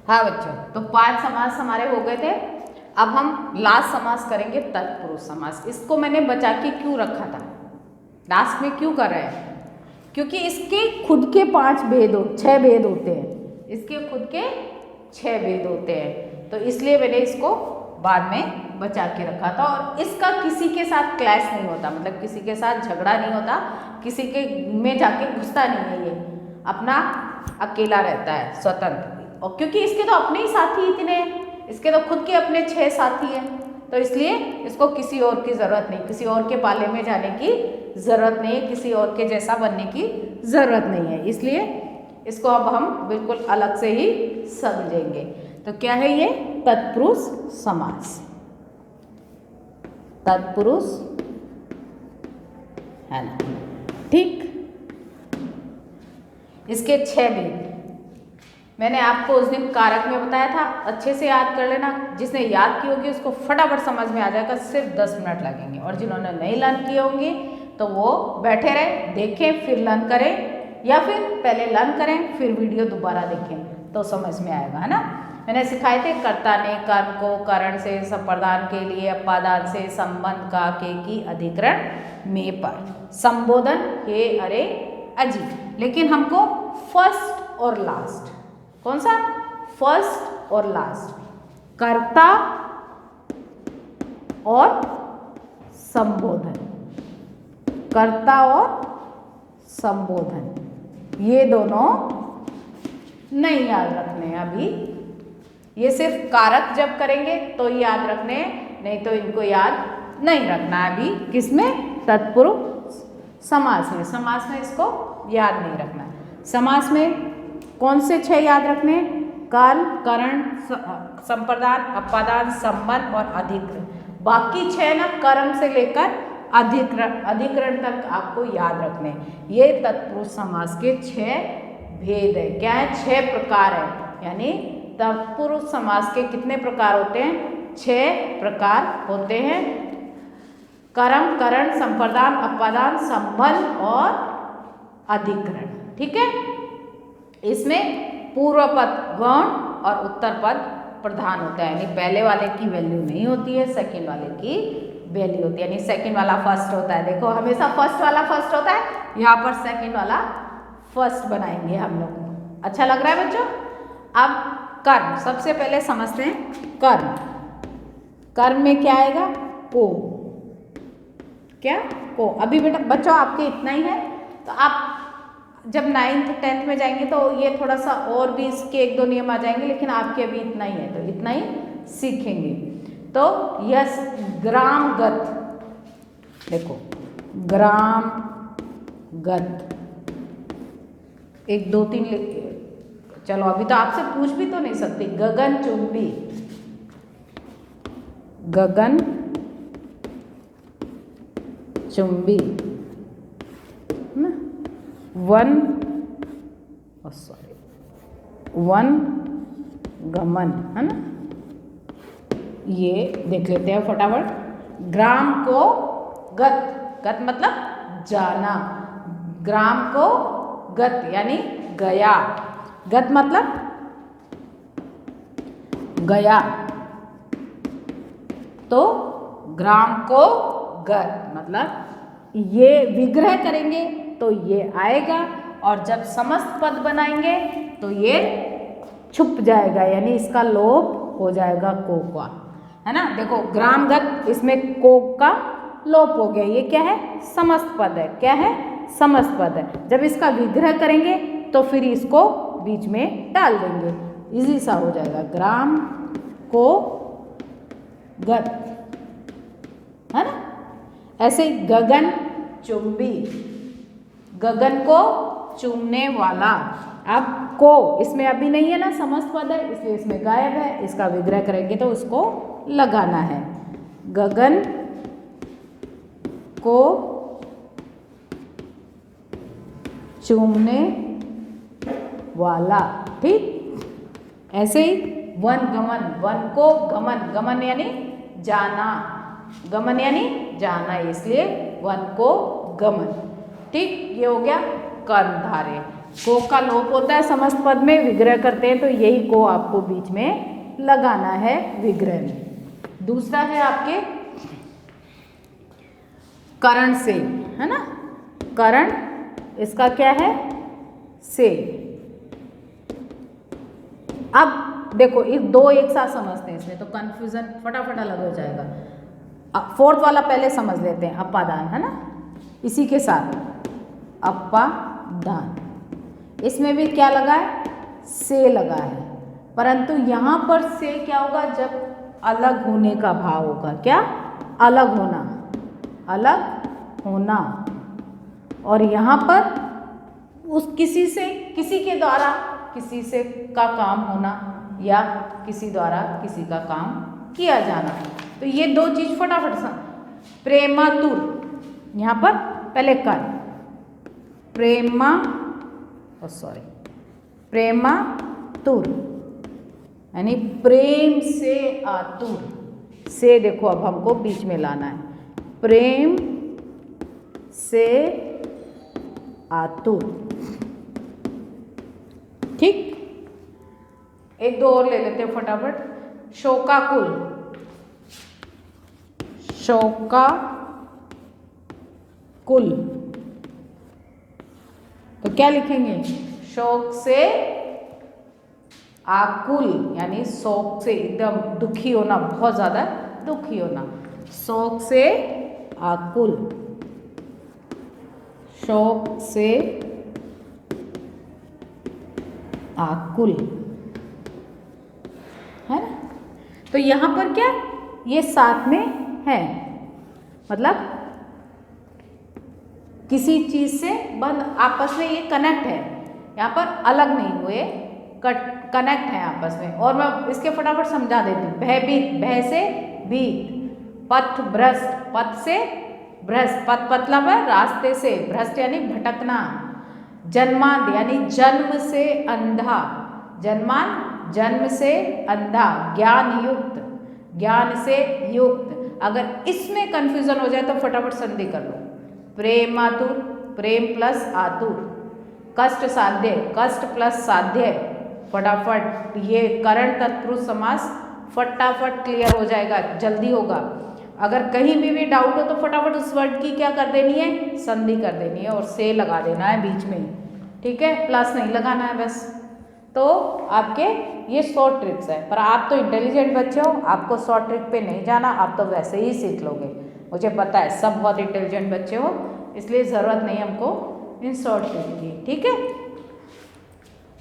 हाँ बच्चों, तो 5 समास हमारे हो गए थे। अब हम लास्ट समास करेंगे तत्पुरुष समास। इसको मैंने बचा के क्यों रखा था, लास्ट में क्यों कर रहे हैं, क्योंकि इसके खुद के 6 भेद होते हैं। इसके खुद के 6 भेद होते हैं, तो इसलिए मैंने इसको बाद में बचा के रखा था। और इसका किसी के साथ क्लैश नहीं होता, मतलब किसी के साथ झगड़ा नहीं होता, किसी के में जाके घुसता नहीं है, ये अपना अकेला रहता है, स्वतंत्र। और क्योंकि इसके तो अपने ही साथी इतने हैं, इसके तो खुद के अपने 6 साथी हैं, तो इसलिए इसको किसी और की ज़रूरत नहीं, किसी और के पाले में जाने की ज़रूरत नहीं है, किसी और के जैसा बनने की ज़रूरत नहीं है। इसलिए इसको अब हम बिल्कुल अलग से ही समझेंगे। तो क्या है ये तत्पुरुष समास, तत्पुरुष है ना, ठीक। इसके 6 भेद मैंने आपको उस दिन कारक में बताया था, अच्छे से याद कर लेना। जिसने याद की होगी उसको फटाफट समझ में आ जाएगा, सिर्फ 10 मिनट लगेंगे। और जिन्होंने नहीं लर्न किए होंगे तो वो बैठे रहे, देखें, फिर लर्न करें, या फिर पहले लर्न करें फिर वीडियो दोबारा देखें तो समझ में आएगा, है ना। मैंने सिखाए थे कर्ता ने कर्म को करण से, संप्रदान के लिए अपादान से, संबंध का के की अधिकरण में पर, संबोधन हे अरे अजी। लेकिन हमको फर्स्ट और लास्ट, कौन सा, फर्स्ट और लास्ट, कर्ता और संबोधन, कर्ता और संबोधन, ये दोनों नहीं याद रखने अभी। ये सिर्फ कारक जब करेंगे तो याद रखने, नहीं तो इनको याद नहीं रखना अभी। किसमें, तत्पुरुष समास में। समास में इसको याद नहीं रखना। समास में कौन से 6 याद रखने, कर्म, करण, संप्रदान, अपादान, संबंध और अधिकरण। बाकी 6 ना कर्म से लेकर अधिकरण तक आपको याद रखने। ये तत्पुरुष समास के 6 भेद है। क्या है, 6 प्रकार है। यानी तत्पुरुष समास के कितने प्रकार होते हैं, 6 प्रकार होते हैं। कर्म, करण, संप्रदान, अपादान, संबंध और अधिकरण, ठीक है। इसमें पूर्व पद गौण और उत्तर पद प्रधान होता है, यानी पहले वाले की वैल्यू नहीं होती है, सेकंड वाले की वैल्यू होती है। यानी सेकंड वाला फर्स्ट होता है, देखो हमेशा फर्स्ट वाला फर्स्ट होता है, यहाँ पर सेकंड वाला फर्स्ट बनाएंगे हम लोग। अच्छा लग रहा है बच्चों। अब कर्म सबसे पहले समझते हैं। कर्म, कर्म में क्या आएगा, को, क्या, को। अभी बेटा बच्चों आपके इतना ही है, तो आप जब 9th 10th में जाएंगे तो ये थोड़ा सा और भी इसके 1-2 नियम आ जाएंगे, लेकिन आपके अभी इतना ही है, तो इतना ही सीखेंगे। तो यस, ग्रामगत, देखो ग्रामगत 1 2 3 लिख, चलो अभी तो आपसे पूछ भी तो नहीं सकती। गगनचुंबी, गगन चुंबी, वन, सॉरी, वन गमन, है ना। ये देख लेते हैं फटाफट। ग्राम को गत, गत मतलब जाना, ग्राम को गत यानी गया, गत मतलब गया, तो ग्राम को गत मतलब ये विग्रह करेंगे तो ये आएगा, और जब समस्त पद बनाएंगे तो ये छुप जाएगा, यानी इसका लोप हो जाएगा को का, है ना। देखो ग्रामगत, इसमें को का लोप हो गया, ये क्या है, समस्त पद है। क्या है, समस्त पद है। जब इसका विग्रह करेंगे तो फिर इसको बीच में डाल देंगे, इजी सा हो जाएगा। ग्राम को गत, है ना। ऐसे ही गगन चुंबी, गगन को चूमने वाला। अब को इसमें अभी नहीं है ना, समस्त पद है, इसलिए इसमें गायब है। इसका विग्रह करेंगे तो उसको लगाना है। गगन को चूमने वाला, ठीक। ऐसे ही वन गमन, वन को गमन, गमन यानी जाना, गमन यानी जाना, इसलिए वन को गमन, ठीक। ये हो गया कर्मधारय। को का लोप होता है समस्त पद में, विग्रह करते हैं तो यही को आपको बीच में लगाना है विग्रह में। दूसरा है आपके करण से, है ना, करण इसका क्या है से। अब देखो इस दो एक साथ समझते हैं इसमें तो कंफ्यूजन फटाफट अलग हो जाएगा। अब फोर्थ वाला पहले समझ लेते हैं, अपादान, है ना, इसी के साथ अपादान, इसमें भी क्या लगा है से लगा है, परंतु यहाँ पर से क्या होगा जब अलग होने का भाव होगा, क्या अलग होना, अलग होना, और यहाँ पर उस किसी से किसी के द्वारा किसी से का काम होना या किसी द्वारा किसी का काम किया जाना। तो ये दो चीज फटाफट सा प्रेमातुर, यहाँ पर पहले कर प्रेमातुर यानी प्रेम से आतुर, से देखो अब हमको बीच में लाना है, प्रेम से आतुर, ठीक। एक दो और ले लेते हैं फटाफट, शोकाकुल, शोकाकुल, तो क्या लिखेंगे, शोक से आकुल यानी शोक से एकदम दुखी होना, बहुत ज्यादा दुखी होना, शोक से आकुल, शोक से आकुल, है ना। तो यहां पर क्या ये साथ में है, मतलब किसी चीज से बंद, आपस में ये कनेक्ट है, यहाँ पर अलग नहीं हुए, कनेक्ट है आपस में। और मैं इसके फटाफट समझा देती हूँ, भयभीत, भय से भीत, पथ भ्रष्ट, पथ से भ्रष्ट, पथ मतलब है रास्ते से, भ्रष्ट यानी भटकना, जन्मांध यानी जन्म से अंधा, जन्मांध जन्म से अंधा, ज्ञान युक्त, ज्ञान से युक्त। अगर इसमें कंफ्यूजन हो जाए तो फटाफट संधि कर लो, प्रेमातुर, प्रेम प्लस आतुर, कष्ट साध्य, कष्ट प्लस साध्य, फटाफट ये करण तत्पुरुष समास फटाफट क्लियर हो जाएगा, जल्दी होगा। अगर कहीं भी डाउट हो तो फटाफट उस वर्ड की क्या कर देनी है, संधि कर देनी है और से लगा देना है बीच में, ठीक है, प्लस नहीं लगाना है बस। तो आपके ये शॉर्ट ट्रिक्स है, पर आप तो इंटेलिजेंट बच्चे हो, आपको शॉर्ट ट्रिक पे नहीं जाना, आप तो वैसे ही सीख लोगे, मुझे पता है सब बहुत इंटेलिजेंट बच्चे हो, इसलिए ज़रूरत नहीं हमको इन शॉर्ट ट्रिक की, ठीक है।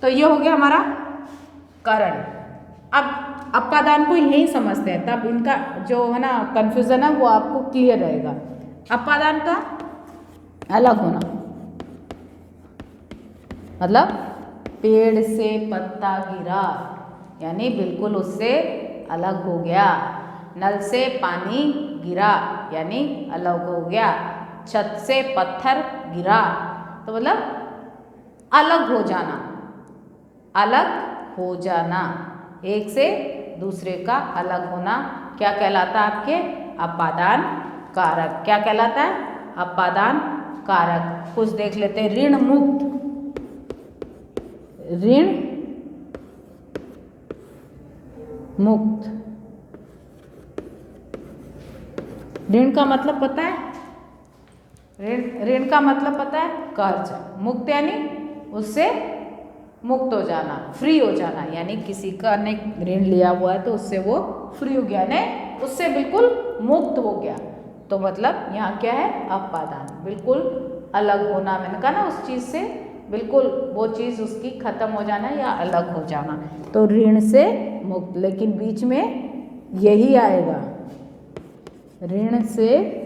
तो ये हो गया हमारा करण। अब अपादान को यही समझते हैं, तब इनका जो है ना कंफ्यूजन है वो आपको क्लियर रहेगा। अपादान का अलग होना मतलब पेड़ से पत्ता गिरा यानी बिल्कुल उससे अलग हो गया, नल से पानी गिरा यानी अलग हो गया, छत से पत्थर गिरा तो मतलब अलग हो जाना, अलग हो जाना, एक से दूसरे का अलग होना क्या कहलाता है आपके, अपादान कारक। क्या कहलाता है, अपादान कारक। कुछ देख लेते हैं, ऋण मुक्त, ऋण मुक्त, ऋण का मतलब पता है, ऋण का मतलब पता है कर्ज, मुक्त यानी उससे मुक्त हो जाना, फ्री हो जाना, यानी किसी का ने ऋण लिया हुआ है तो उससे वो फ्री हो गया, ने उससे बिल्कुल मुक्त हो गया, तो मतलब यहाँ क्या है, अपादान, बिल्कुल अलग होना, मैंने कहा ना उस चीज़ से बिल्कुल वो चीज़ उसकी खत्म हो जाना या अलग हो जाना, तो ऋण से मुक्त। लेकिन बीच में यही आएगा, ऋण से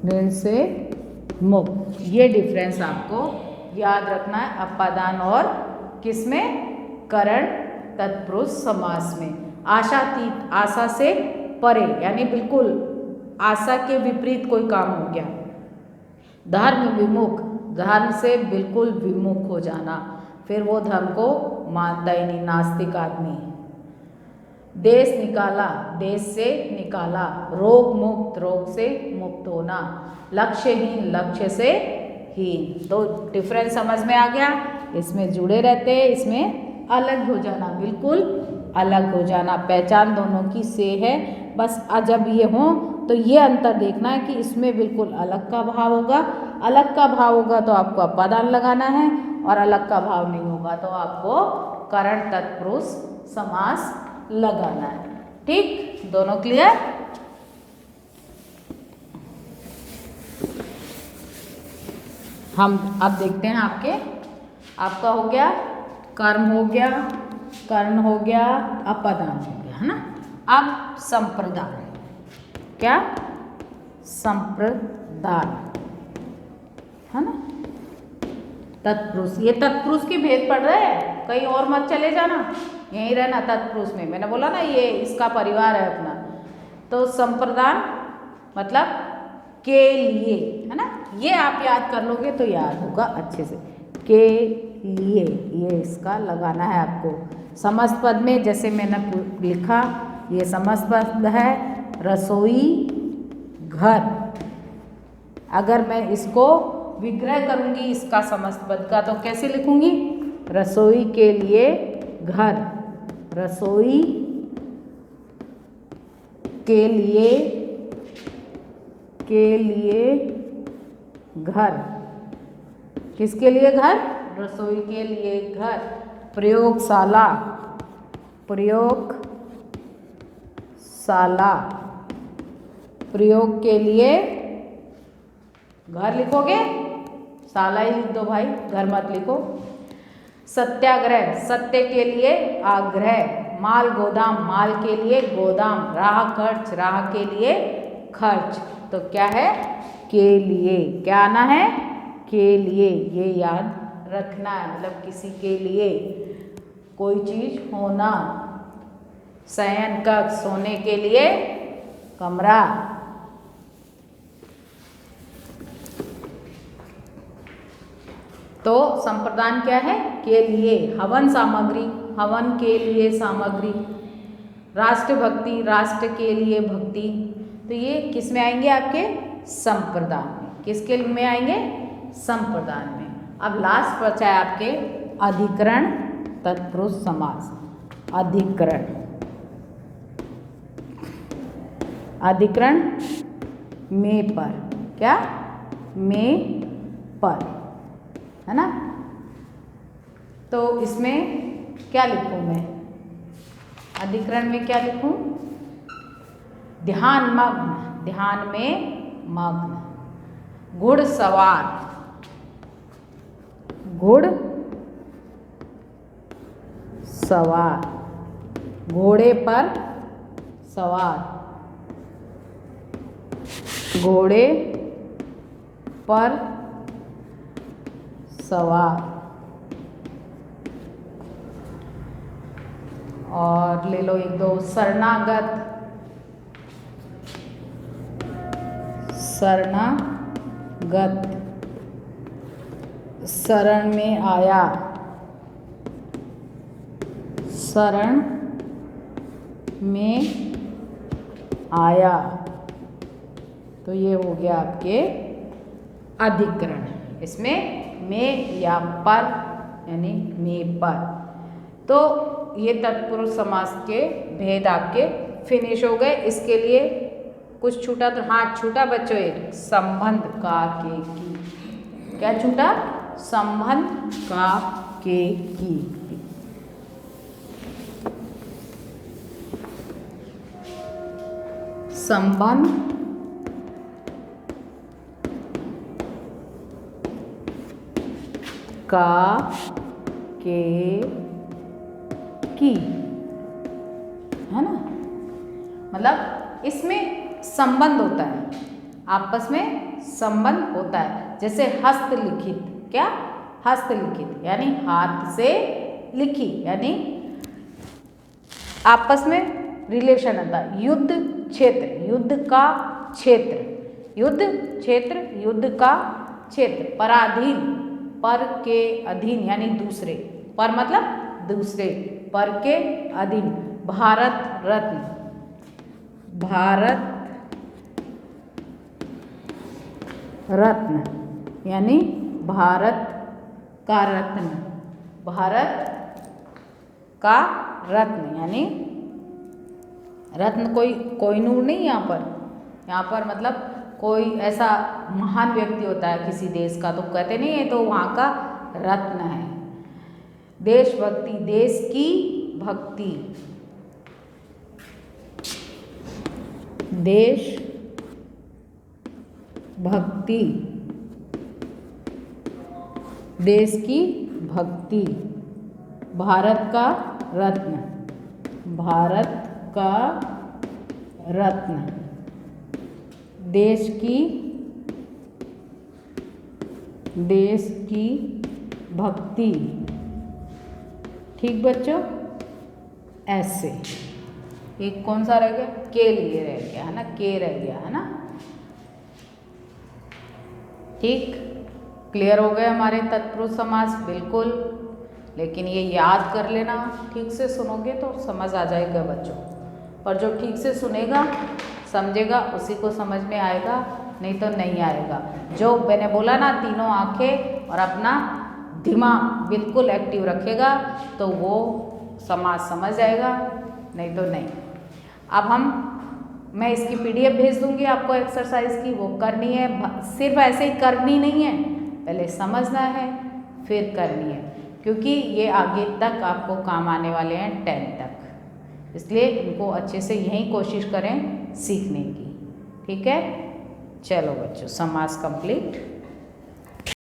ऋण से मुक्त, ये डिफरेंस आपको याद रखना है अपादान और किसमें, करण तत्पुरुष समास में। आशातीत, आशा से परे यानी बिल्कुल आशा के विपरीत कोई काम हो गया। धर्म विमुख, धर्म से बिल्कुल विमुख हो जाना, फिर वो धर्म को मानता ही नहीं, नास्तिक आदमी। देश निकाला, देश से निकाला। रोग मुक्त, रोग से मुक्त होना। लक्ष्यहीन, लक्ष्य से हीन। तो डिफरेंस समझ में आ गया। इसमें जुड़े रहते हैं, इसमें अलग हो जाना, बिल्कुल अलग हो जाना। पहचान दोनों की से है, बस जब ये हो तो ये अंतर देखना है कि इसमें बिल्कुल अलग का भाव होगा। अलग का भाव होगा तो आपको अपादान लगाना है, और अलग का भाव नहीं होगा तो आपको करण तत्पुरुष समास लगाना है। ठीक, दोनों क्लियर। हम अब देखते हैं आपका हो गया कर्म, हो गया कर्ण, हो गया अपादान, हो गया, है ना। अब संप्रदान, क्या संप्रदान, है ना। तत्पुरुष, ये तत्पुरुष के भेद पढ़ रहे हैं, कहीं और मत चले जाना, यहीं रहना तत्पुरुष में। मैंने बोला ना ये इसका परिवार है अपना। तो संप्रदान मतलब के लिए, है ना। ये आप याद कर लोगे तो याद होगा अच्छे से। के लिए, ये इसका लगाना है आपको। समस्त पद में जैसे मैंने लिखा, ये समस्त पद है। रसोई घर, अगर मैं इसको विग्रह करूंगी इसका समस्त पद का तो कैसे लिखूंगी? रसोई के लिए घर, रसोई के लिए घर। किसके लिए घर? रसोई के लिए घर। प्रयोगशाला, प्रयोगशाला, प्रयोग के लिए घर लिखोगे, शाला ही लिख दो भाई, घर मत लिखो। सत्याग्रह, सत्य के लिए आग्रह। माल गोदाम, माल के लिए गोदाम। राह खर्च, राह के लिए खर्च। तो क्या है? के लिए। क्या आना है? के लिए। ये याद रखना है, मतलब किसी के लिए कोई चीज होना। शयन कक्ष, सोने के लिए कमरा। तो संप्रदान क्या है? के लिए। हवन सामग्री, हवन के लिए सामग्री। राष्ट्रभक्ति, राष्ट्र के लिए भक्ति। तो ये किस में आएंगे? आपके संप्रदान में। किसके में आएंगे? संप्रदान में। अब लास्ट बचा है आपके अधिकरण तत्पुरुष समास। अधिकरण, अधिकरण में पर, क्या में पर, है ना। तो इसमें क्या लिखूं मैं? अधिकरण में क्या लिखूं? ध्यान मग्न, ध्यान में मग्न। घुड़सवार, घुड़सवार, घोड़े पर सवार, घोड़े पर सवार। और ले लो एक दो, शरणागत, शरणागत, शरण में आया, शरण में आया। तो ये हो गया आपके अधिकरण। इसमें में या पर यानी में पर। तो ये तत्पुरुष समास के भेद आपके फिनिश हो गए। इसके लिए कुछ छूटा तो, हाँ छूटा बच्चों एक संबंध का के की। क्या छूटा? संबंध का के की। संबंध का के की, है ना। मतलब इसमें संबंध होता है, आपस में संबंध होता है। जैसे हस्तलिखित, क्या? हस्तलिखित यानी हाथ से लिखी, यानी आपस में रिलेशन होता है। युद्ध क्षेत्र, युद्ध का क्षेत्र, युद्ध क्षेत्र, युद्ध का क्षेत्र। पराधीन, पर के अधीन यानी दूसरे, पर मतलब दूसरे, पर के अधीन। भारत रत्न, भारत रत्न यानी भारत का रत्न, भारत का रत्न यानी रत्न कोई कोहिनूर नहीं, यहाँ पर मतलब कोई ऐसा महान व्यक्ति होता है किसी देश का तो कहते नहीं है तो वहाँ का रत्न है। देशभक्ति, देश की भक्ति, देश भक्ति, देश की भक्ति, भारत का रत्न, भारत का रत्न, देश की भक्ति। ठीक बच्चों, ऐसे एक कौन सा रह गया, के लिए रह गया है ना, के रह गया है ना। ठीक, क्लियर हो गए हमारे तत्पुरुष समास बिल्कुल। लेकिन ये याद कर लेना, ठीक से सुनोगे तो समझ आ जाएगा बच्चों, और जो ठीक से सुनेगा समझेगा उसी को समझ में आएगा, नहीं तो नहीं आएगा। जो मैंने बोला ना, तीनों आंखें और अपना दिमाग बिल्कुल एक्टिव रखेगा तो वो समाज समझ जाएगा, नहीं तो नहीं। अब मैं इसकी PDF भेज दूंगी आपको एक्सरसाइज की, वो करनी है। सिर्फ ऐसे ही करनी नहीं है, पहले समझना है फिर करनी है, क्योंकि ये आगे तक आपको काम आने वाले हैं 10 तक, इसलिए इनको अच्छे से यहीं कोशिश करें सीखने की। ठीक है, चलो बच्चों, समास कंप्लीट।